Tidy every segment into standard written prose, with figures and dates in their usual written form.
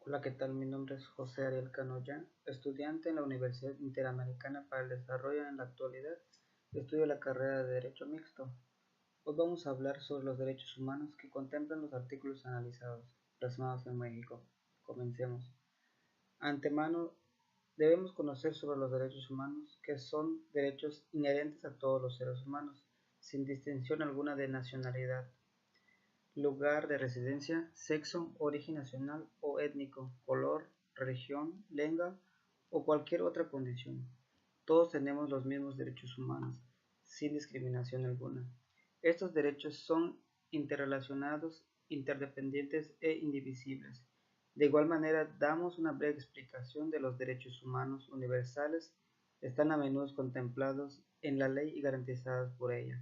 Hola, ¿qué tal? Mi nombre es José Ariel Canoya, estudiante en la Universidad Interamericana para el Desarrollo. En la actualidad estudio la carrera de Derecho Mixto. Hoy vamos a hablar sobre los derechos humanos que contemplan los artículos analizados, plasmados en México. Comencemos. Antemano, debemos conocer sobre los derechos humanos, que son derechos inherentes a todos los seres humanos, sin distinción alguna de nacionalidad, lugar de residencia, sexo, origen nacional o étnico, color, religión, lengua o cualquier otra condición. Todos tenemos los mismos derechos humanos, sin discriminación alguna. Estos derechos son interrelacionados, interdependientes e indivisibles. De igual manera, damos una breve explicación de los derechos humanos universales. Están a menudo contemplados en la ley y garantizados por ella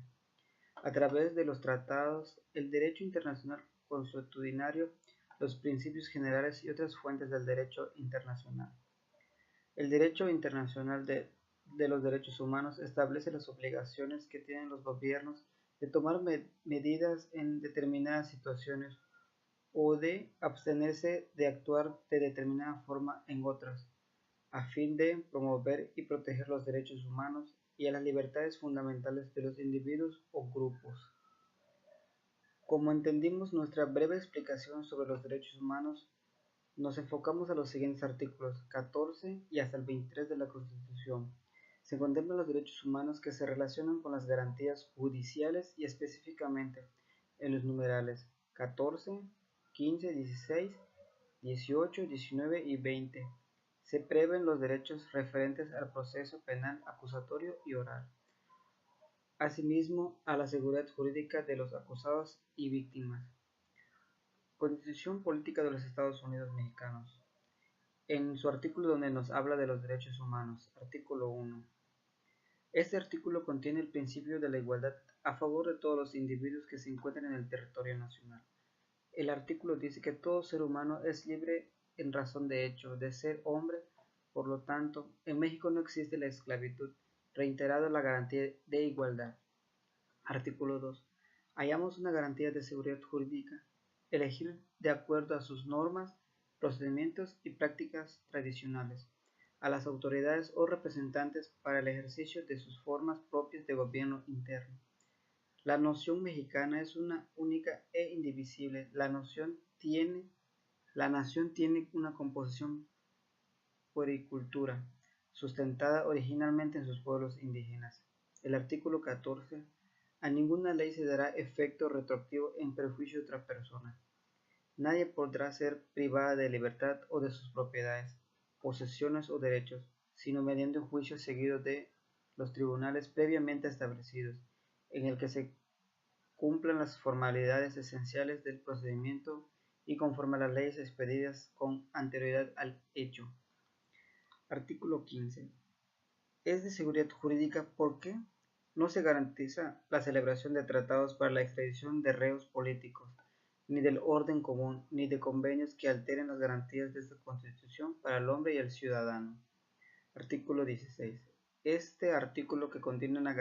a través de los tratados, el derecho internacional consuetudinario, los principios generales y otras fuentes del derecho internacional. El derecho internacional de los derechos humanos establece las obligaciones que tienen los gobiernos de tomar medidas en determinadas situaciones o de abstenerse de actuar de determinada forma en otras, a fin de promover y proteger los derechos humanos y a las libertades fundamentales de los individuos o grupos. Como entendimos nuestra breve explicación sobre los derechos humanos, nos enfocamos a los siguientes artículos 14 y hasta el 23 de la Constitución. Se contemplan los derechos humanos que se relacionan con las garantías judiciales y específicamente en los numerales 14, 15, 16, 18, 19 y 20. Se prevén los derechos referentes al proceso penal acusatorio y oral. Asimismo, a la seguridad jurídica de los acusados y víctimas. Constitución Política de los Estados Unidos Mexicanos. En su artículo donde nos habla de los derechos humanos, artículo 1. Este artículo contiene el principio de la igualdad a favor de todos los individuos que se encuentran en el territorio nacional. El artículo dice que todo ser humano es libre en razón de hecho de ser hombre, por lo tanto, en México no existe la esclavitud, reiterada la garantía de igualdad. Artículo 2. Hallamos una garantía de seguridad jurídica, elegir de acuerdo a sus normas, procedimientos y prácticas tradicionales, a las autoridades o representantes para el ejercicio de sus formas propias de gobierno interno. La nación mexicana es una única e indivisible. La nación tiene una composición puericultura, sustentada originalmente en sus pueblos indígenas. El artículo 14. A ninguna ley se dará efecto retroactivo en perjuicio de otra persona. Nadie podrá ser privada de libertad o de sus propiedades, posesiones o derechos, sino mediante un juicio seguido de los tribunales previamente establecidos, en el que se cumplan las formalidades esenciales del procedimiento y conforme a las leyes expedidas con anterioridad al hecho. Artículo 15. Es de seguridad jurídica porque no se garantiza la celebración de tratados para la extradición de reos políticos, ni del orden común, ni de convenios que alteren las garantías de esta Constitución para el hombre y el ciudadano. Artículo 16. Este artículo que contiene una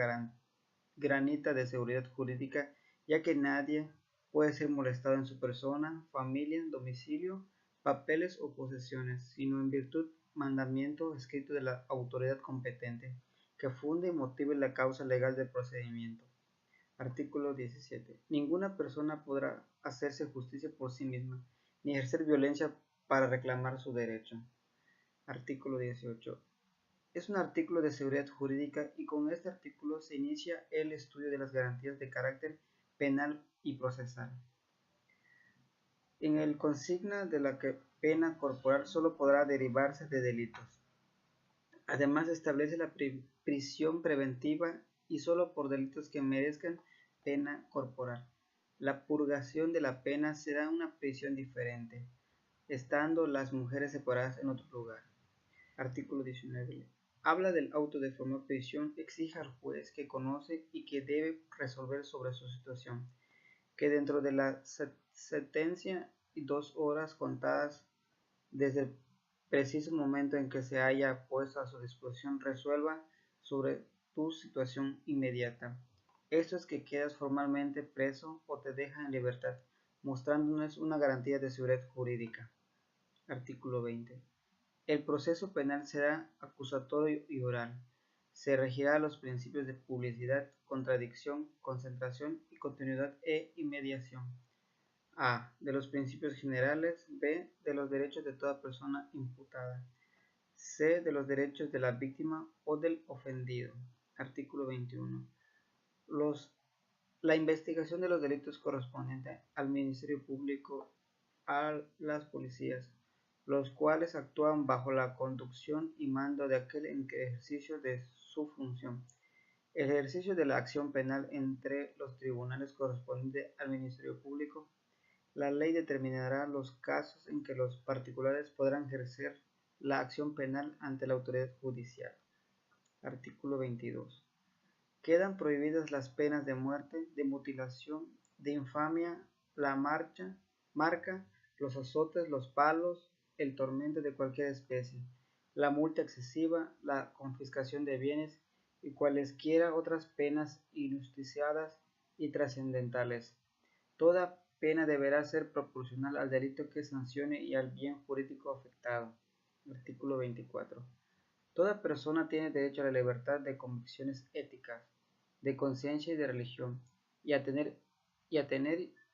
granita de seguridad jurídica, ya que nadie puede ser molestado en su persona, familia, domicilio, papeles o posesiones, sino en virtud mandamiento escrito de la autoridad competente, que funde y motive la causa legal del procedimiento. Artículo 17. Ninguna persona podrá hacerse justicia por sí misma, ni ejercer violencia para reclamar su derecho. Artículo 18. Es un artículo de seguridad jurídica y con este artículo se inicia el estudio de las garantías de carácter penal y procesal. En el consigna de la que pena corporal solo podrá derivarse de delitos. Además establece la prisión preventiva y solo por delitos que merezcan pena corporal. La purgación de la pena será una prisión diferente, estando las mujeres separadas en otro lugar. Artículo 19. Habla del auto de formal prisión, exige al juez que conoce y que debe resolver sobre su situación, que dentro de la sentencia y 2 horas contadas desde el preciso momento en que se haya puesto a su disposición resuelva sobre tu situación inmediata. Esto es que quedas formalmente preso o te dejan en libertad, mostrándonos una garantía de seguridad jurídica. Artículo 20. El proceso penal será acusatorio y oral. Se regirá los principios de publicidad, contradicción, concentración y continuidad e inmediación. A. De los principios generales. B. De los derechos de toda persona imputada. C. De los derechos de la víctima o del ofendido. Artículo 21. La investigación de los delitos correspondiente al Ministerio Público, a las policías, los cuales actúan bajo la conducción y mando de aquel en que ejercicio de su función. El ejercicio de la acción penal entre los tribunales correspondiente al Ministerio Público. La ley determinará los casos en que los particulares podrán ejercer la acción penal ante la autoridad judicial. Artículo 22. Quedan prohibidas las penas de muerte, de mutilación, de infamia, la marca, los azotes, los palos, el tormento de cualquier especie, la multa excesiva, la confiscación de bienes y cualesquiera otras penas injusticiadas y trascendentales. Toda pena deberá ser proporcional al delito que sancione y al bien jurídico afectado. Artículo 24. Toda persona tiene derecho a la libertad de convicciones éticas, de conciencia y de religión, y a tener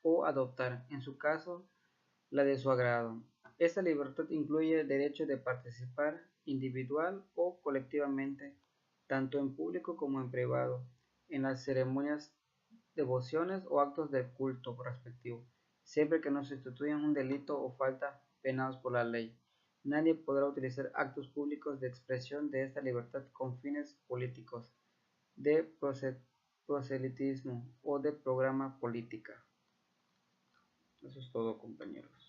o adoptar, en su caso, la de su agrado. Esta libertad incluye el derecho de participar individual o colectivamente, tanto en público como en privado, en las ceremonias, devociones o actos de culto respectivo, siempre que no constituyan un delito o falta penados por la ley. Nadie podrá utilizar actos públicos de expresión de esta libertad con fines políticos, de proselitismo o de programa política. Eso es todo, compañeros.